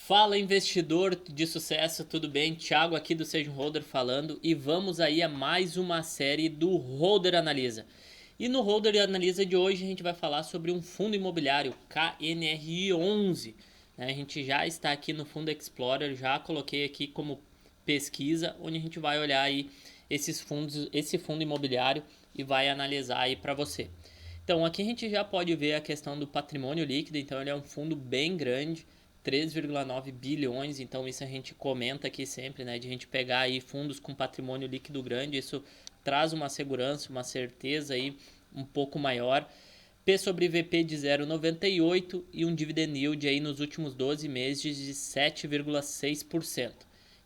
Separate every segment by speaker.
Speaker 1: Fala investidor de sucesso, tudo bem? Thiago aqui do Seja um Holder falando e vamos aí a mais uma série do Holder Analisa. E no Holder Analisa de hoje a gente vai falar sobre um fundo imobiliário KNRI11. A gente já está aqui no Fundo Explorer, já coloquei aqui como pesquisa, onde a gente vai olhar aí esses fundos, esse fundo imobiliário e vai analisar aí para você. Então aqui a gente já pode ver a questão do patrimônio líquido, então ele é um fundo bem grande, 3,9 bilhões, então isso a gente comenta aqui sempre, né, de a gente pegar aí fundos com patrimônio líquido grande, isso traz uma segurança, uma certeza aí um pouco maior. P sobre VP de 0,98 e um dividend yield aí nos últimos 12 meses de 7,6%.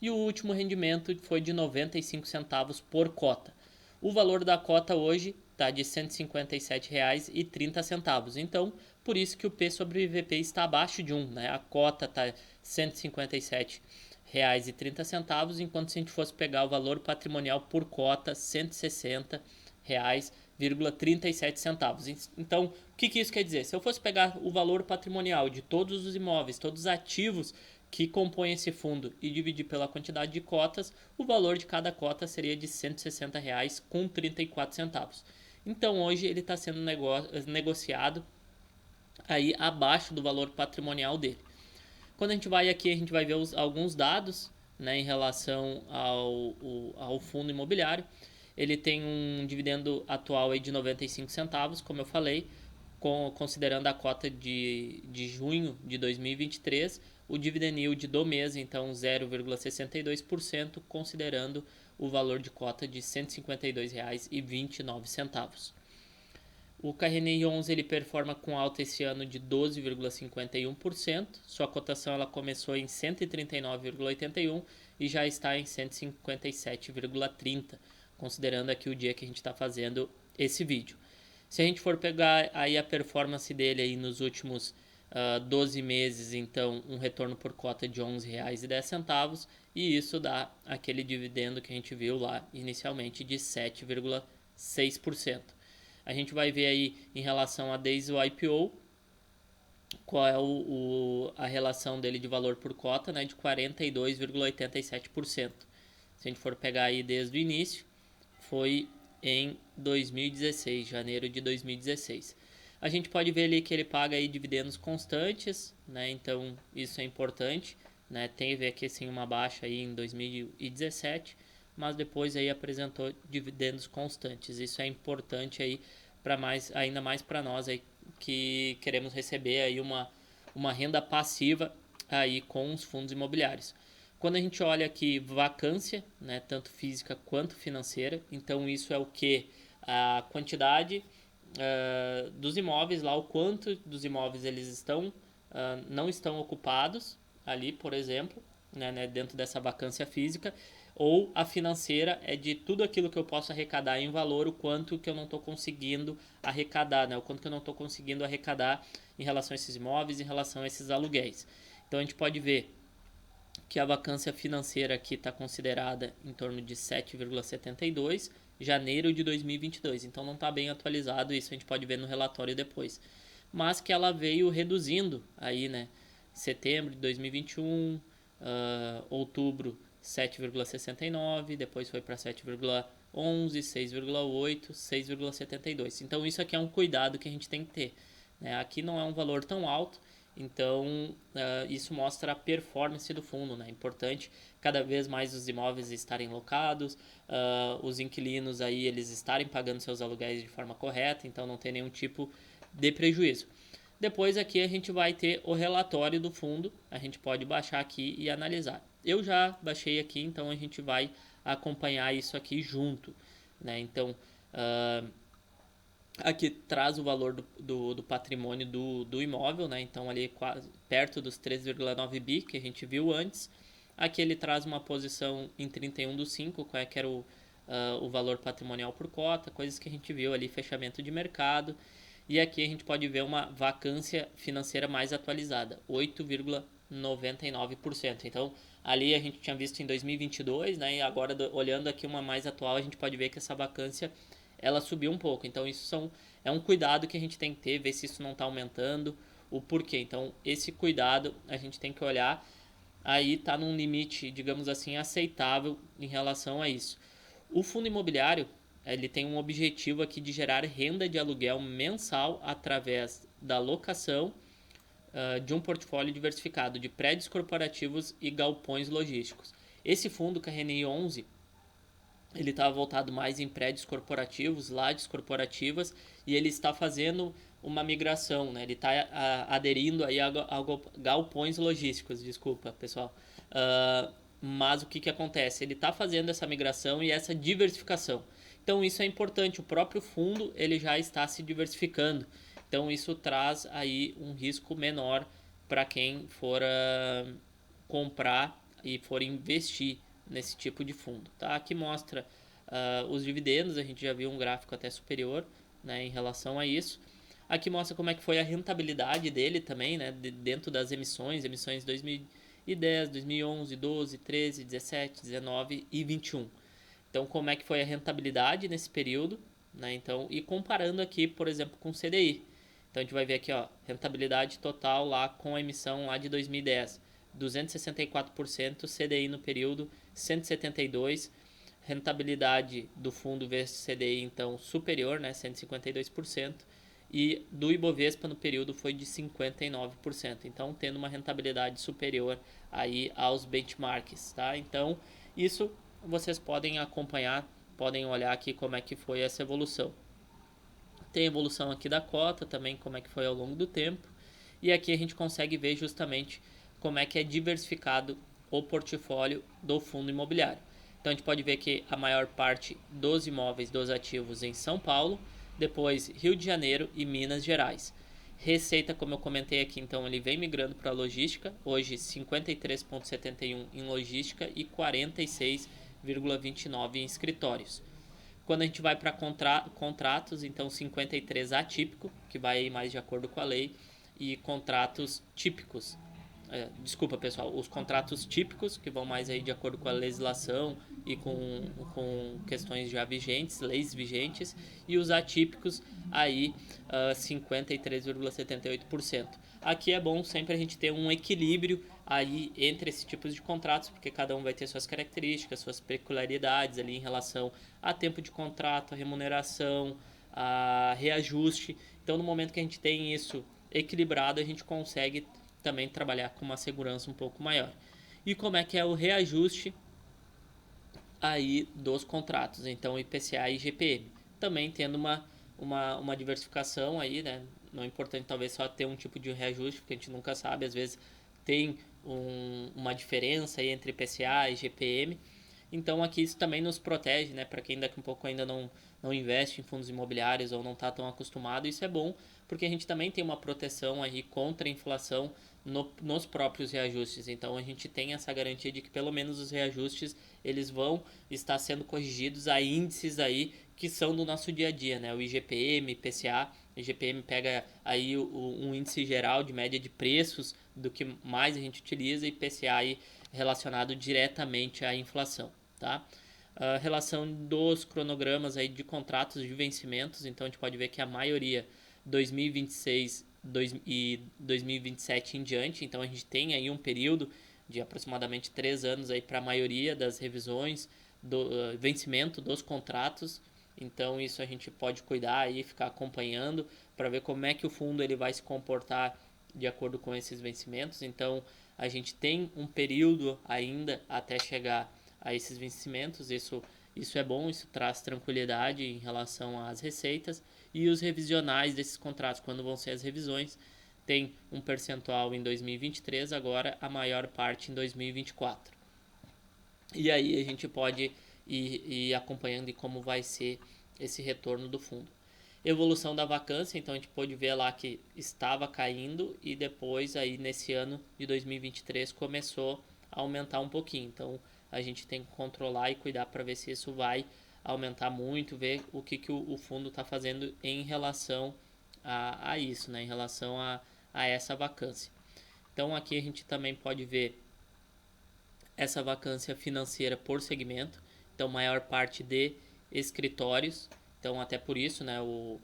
Speaker 1: E o último rendimento foi de 95 centavos por cota. O valor da cota hoje está de R$ 157,30. Então, por isso que o P sobre VP está abaixo de 1, né? A cota está R$ 157,30, enquanto se a gente fosse pegar o valor patrimonial por cota, R$ 160,37. Então, o que isso quer dizer? Se eu fosse pegar o valor patrimonial de todos os imóveis, todos os ativos que compõem esse fundo e dividir pela quantidade de cotas, o valor de cada cota seria de R$ 160,34. Então hoje ele está sendo negociado aí abaixo do valor patrimonial dele. Quando a gente vai aqui, a gente vai ver alguns dados, né, em relação ao fundo imobiliário. Ele tem um dividendo atual aí de 95 centavos, como eu falei, considerando a cota de junho de 2023, o dividend yield do mês, então 0,62%, considerando o valor de cota de R$ 152,29. O KRNI 11 ele performa com alta esse ano de 12,51%. Sua cotação ela começou em 139,81 e já está em 157,30, considerando aqui o dia que a gente está fazendo esse vídeo. Se a gente for pegar aí a performance dele aí nos últimos 12 meses, então um retorno por cota de R$ 11,10 e isso dá aquele dividendo que a gente viu lá inicialmente de 7,6%. A gente vai ver aí em relação a desde o IPO qual é a relação dele de valor por cota, né, de 42,87%. Se a gente for pegar aí desde o início, foi em 2016, janeiro de 2016. A gente pode ver ali que ele paga aí dividendos constantes, né? Então isso é importante, né? Teve aqui sim uma baixa aí em 2017, mas depois aí apresentou dividendos constantes. Isso é importante aí para ainda mais para nós aí que queremos receber aí uma renda passiva aí com os fundos imobiliários. Quando a gente olha aqui vacância, né, tanto física quanto financeira, então isso é o que? A quantidade dos imóveis lá, o quanto dos imóveis eles não estão ocupados ali, por exemplo, né, dentro dessa vacância física, ou a financeira é de tudo aquilo que eu posso arrecadar em valor, o quanto que eu não estou conseguindo arrecadar, né, o quanto que eu não estou conseguindo arrecadar em relação a esses imóveis, em relação a esses aluguéis. Então a gente pode ver que a vacância financeira aqui está considerada em torno de 7,72 janeiro de 2022, então não está bem atualizado, isso a gente pode ver no relatório depois, mas que ela veio reduzindo aí, né, setembro de 2021, outubro 7,69, depois foi para 7,11, 6,8, 6,72. Então isso aqui é um cuidado que a gente tem que ter, né? Aqui não é um valor tão alto, então isso mostra a performance do fundo, né? É importante cada vez mais os imóveis estarem locados, os inquilinos aí eles estarem pagando seus aluguéis de forma correta, então não tem nenhum tipo de prejuízo. Depois aqui a gente vai ter o relatório do fundo, a gente pode baixar aqui e analisar. Eu já baixei aqui, então a gente vai acompanhar isso aqui junto, né? Então aqui traz o valor do patrimônio do imóvel, né? Então ali quase perto dos 3,9 bi que a gente viu antes. Aqui ele traz uma posição em 31/5, qual é que era o valor patrimonial por cota, coisas que a gente viu ali, fechamento de mercado. E aqui a gente pode ver uma vacância financeira mais atualizada, 8,99%. Então, ali a gente tinha visto em 2022, né? E agora, olhando aqui uma mais atual, a gente pode ver que essa vacância ela subiu um pouco. Então, é um cuidado que a gente tem que ter, ver se isso não está aumentando, o porquê. Então, esse cuidado a gente tem que olhar aí está num limite, digamos assim, aceitável em relação a isso. O fundo imobiliário, ele tem um objetivo aqui de gerar renda de aluguel mensal através da locação de um portfólio diversificado de prédios corporativos e galpões logísticos. Esse fundo, Carreni 11, ele está voltado mais em prédios corporativos, lajes corporativas, e ele está fazendo uma migração, né? Ele está aderindo aí a galpões logísticos, desculpa, pessoal. Mas o que acontece? Ele está fazendo essa migração e essa diversificação. Então isso é importante, o próprio fundo ele já está se diversificando. Então isso traz aí um risco menor para quem for comprar e for investir nesse tipo de fundo. Tá? Aqui mostra os dividendos, a gente já viu um gráfico até superior, né, em relação a isso. Aqui mostra como é que foi a rentabilidade dele também, né, dentro das emissões 2010, 2011, 12, 13, 17, 19 e 21. Então, como é que foi a rentabilidade nesse período, né? Então, e comparando aqui, por exemplo, com o CDI. Então, a gente vai ver aqui, ó, rentabilidade total lá com a emissão lá de 2010, 264%, CDI no período 172%, rentabilidade do fundo versus CDI, então, superior, né, 152%, e do Ibovespa no período foi de 59%, então tendo uma rentabilidade superior aí aos benchmarks, tá? Então, isso vocês podem acompanhar, podem olhar aqui como é que foi essa evolução. Tem a evolução aqui da cota também, como é que foi ao longo do tempo, e aqui a gente consegue ver justamente como é que é diversificado o portfólio do fundo imobiliário. Então a gente pode ver que a maior parte dos imóveis, dos ativos em São Paulo, depois Rio de Janeiro e Minas Gerais. Receita, como eu comentei aqui, então ele vem migrando para a logística, hoje 53,71 em logística e 46,29 em escritórios. Quando a gente vai para contratos, então 53 atípico, que vai mais de acordo com a lei, e contratos típicos. Desculpa, pessoal, os contratos típicos, que vão mais aí de acordo com a legislação e com questões já vigentes, leis vigentes, e os atípicos aí 53,78%. Aqui é bom sempre a gente ter um equilíbrio aí entre esses tipos de contratos, porque cada um vai ter suas características, suas peculiaridades ali em relação a tempo de contrato, a remuneração, a reajuste. Então, no momento que a gente tem isso equilibrado, a gente consegue também trabalhar com uma segurança um pouco maior. E como é que é o reajuste aí dos contratos? Então, IPCA e IGPM. Também tendo uma diversificação aí, né? Não é importante talvez só ter um tipo de reajuste, porque a gente nunca sabe, às vezes tem uma diferença aí entre IPCA e IGPM. Então aqui isso também nos protege, né? Para quem daqui um pouco ainda não investe em fundos imobiliários ou não está tão acostumado, isso é bom, porque a gente também tem uma proteção aí contra a inflação nos próprios reajustes. Então a gente tem essa garantia de que pelo menos os reajustes eles vão estar sendo corrigidos a índices aí que são do nosso dia a dia, né? O IGPM, IPCA, o IGPM pega aí um índice geral de média de preços do que mais a gente utiliza e IPCA aí relacionado diretamente à inflação, tá? A relação dos cronogramas aí de contratos de vencimentos, então a gente pode ver que a maioria 2026 e 2027 em diante, então a gente tem aí um período de aproximadamente 3 anos aí para a maioria das revisões do vencimento dos contratos. Então isso a gente pode cuidar aí, ficar acompanhando para ver como é que o fundo ele vai se comportar de acordo com esses vencimentos. Então a gente tem um período ainda até chegar a esses vencimentos. Isso é bom, isso traz tranquilidade em relação às receitas. E os revisionais desses contratos, quando vão ser as revisões, tem um percentual em 2023, agora a maior parte em 2024. E aí a gente pode ir acompanhando de como vai ser esse retorno do fundo. Evolução da vacância, então a gente pode ver lá que estava caindo e depois aí nesse ano de 2023 começou a aumentar um pouquinho. Então a gente tem que controlar e cuidar para ver se isso vai aumentar muito, ver o que o fundo está fazendo em relação a isso, né? Em relação a essa vacância. Então aqui a gente também pode ver essa vacância financeira por segmento, então maior parte de escritórios, então até por isso, né, o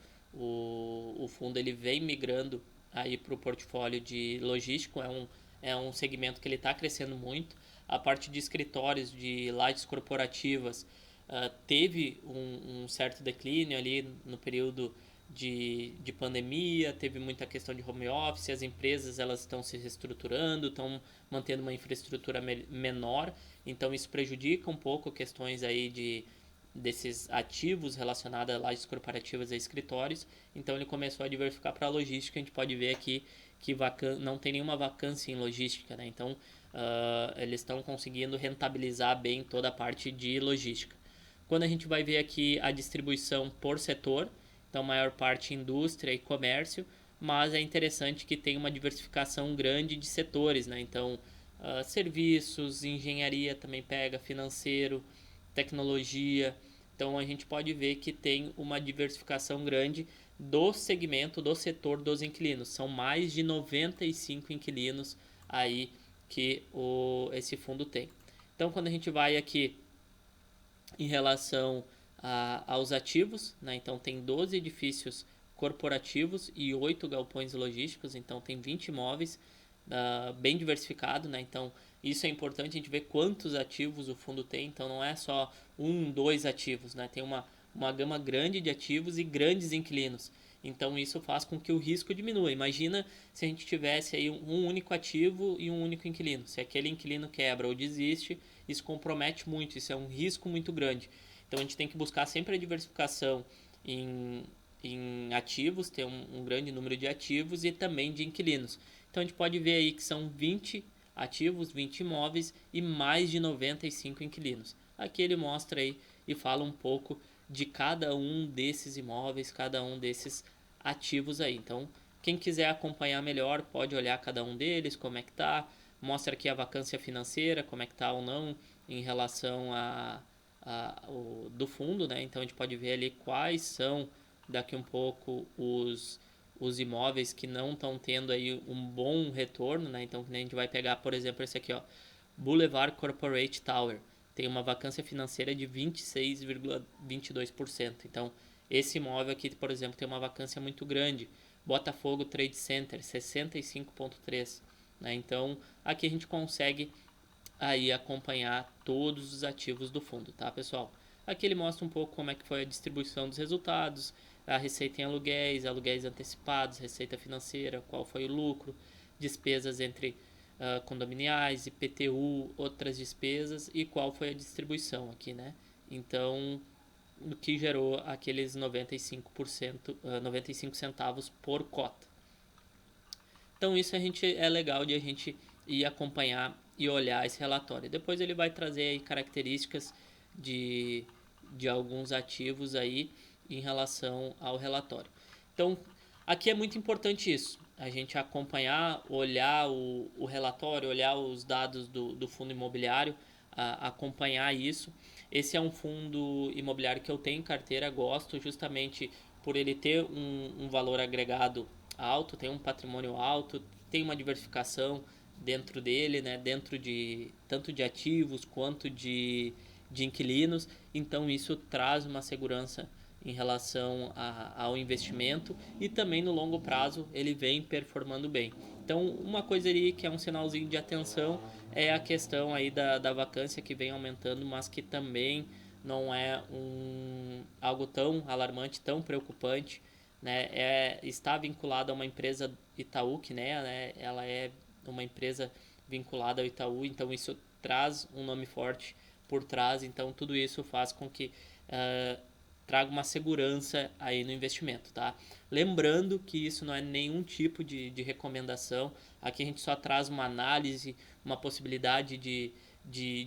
Speaker 1: fundo ele vem migrando aí para o portfólio de logístico, é um segmento que ele está crescendo muito. A parte de escritórios, de lajes corporativas, teve um certo declínio ali no período de pandemia, teve muita questão de home office, as empresas elas estão se reestruturando, estão mantendo uma infraestrutura menor, então isso prejudica um pouco questões aí desses ativos relacionados a lajes corporativas e escritórios, então ele começou a diversificar para a logística. A gente pode ver aqui que não tem nenhuma vacância em logística, né? Então eles estão conseguindo rentabilizar bem toda a parte de logística. Quando a gente vai ver aqui a distribuição por setor, então maior parte indústria e comércio, mas é interessante que tem uma diversificação grande de setores, né? Então serviços, engenharia também pega, financeiro, tecnologia. Então a gente pode ver que tem uma diversificação grande do segmento, do setor dos inquilinos. São mais de 95 inquilinos aí que esse fundo tem. Então quando a gente vai aqui em relação aos ativos, né? Então tem 12 edifícios corporativos e 8 galpões logísticos, então tem 20 imóveis, bem diversificado, né? Então isso é importante a gente ver quantos ativos o fundo tem, então não é só 2 ativos, né? Tem uma gama grande de ativos e grandes inquilinos. Então isso faz com que o risco diminua. Imagina se a gente tivesse aí um único ativo e um único inquilino. Se aquele inquilino quebra ou desiste, isso compromete muito, isso é um risco muito grande. Então a gente tem que buscar sempre a diversificação em ativos, ter um grande número de ativos e também de inquilinos. Então a gente pode ver aí que são 20 ativos, 20 imóveis e mais de 95 inquilinos. Aqui ele mostra aí e fala um pouco de cada um desses imóveis, cada um desses ativos aí. Então, quem quiser acompanhar melhor pode olhar cada um deles, como é que tá. Mostra aqui a vacância financeira, como é que tá ou não em relação do fundo, né? Então a gente pode ver ali quais são daqui um pouco os imóveis que não estão tendo aí um bom retorno, né? Então a gente vai pegar, por exemplo, esse aqui, ó, Boulevard Corporate Tower, tem uma vacância financeira de 26,22%. Então esse imóvel aqui, por exemplo, tem uma vacância muito grande. Botafogo Trade Center, 65,3%. Né? Então aqui a gente consegue aí acompanhar todos os ativos do fundo, tá, pessoal? Aqui ele mostra um pouco como é que foi a distribuição dos resultados, a receita em aluguéis, aluguéis antecipados, receita financeira, qual foi o lucro, despesas entre condominiais, IPTU, outras despesas e qual foi a distribuição aqui, né? Então, o que gerou aqueles 95 centavos por cota. Então isso é legal de a gente ir acompanhar e olhar esse relatório. Depois ele vai trazer aí características de alguns ativos aí em relação ao relatório. Então aqui é muito importante isso, a gente acompanhar, olhar o relatório, olhar os dados do fundo imobiliário, acompanhar isso. Esse é um fundo imobiliário que eu tenho em carteira, gosto justamente por ele ter um valor agregado alto, tem um patrimônio alto, tem uma diversificação dentro dele, né, dentro de tanto de ativos quanto de inquilinos, então isso traz uma segurança em relação ao investimento e também no longo prazo ele vem performando bem. Então uma coisa ali que é um sinalzinho de atenção é a questão aí da vacância que vem aumentando, mas que também não é algo tão alarmante, tão preocupante, né? Está vinculado a uma empresa Itaú, que né, ela é uma empresa vinculada ao Itaú, então isso traz um nome forte por trás, então tudo isso faz com que traga uma segurança aí no investimento, tá? Lembrando que isso não é nenhum tipo de recomendação, aqui a gente só traz uma análise, uma possibilidade de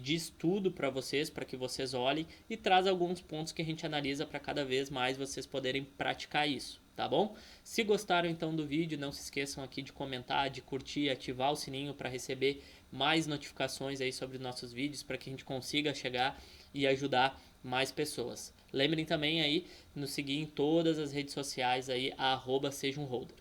Speaker 1: estudo para vocês, para que vocês olhem e traz alguns pontos que a gente analisa para cada vez mais vocês poderem praticar isso, tá bom? Se gostaram então do vídeo, não se esqueçam aqui de comentar, de curtir, ativar o sininho para receber mais notificações aí sobre os nossos vídeos, para que a gente consiga chegar e ajudar mais pessoas. Lembrem também aí nos seguir em todas as redes sociais aí, @sejamholder.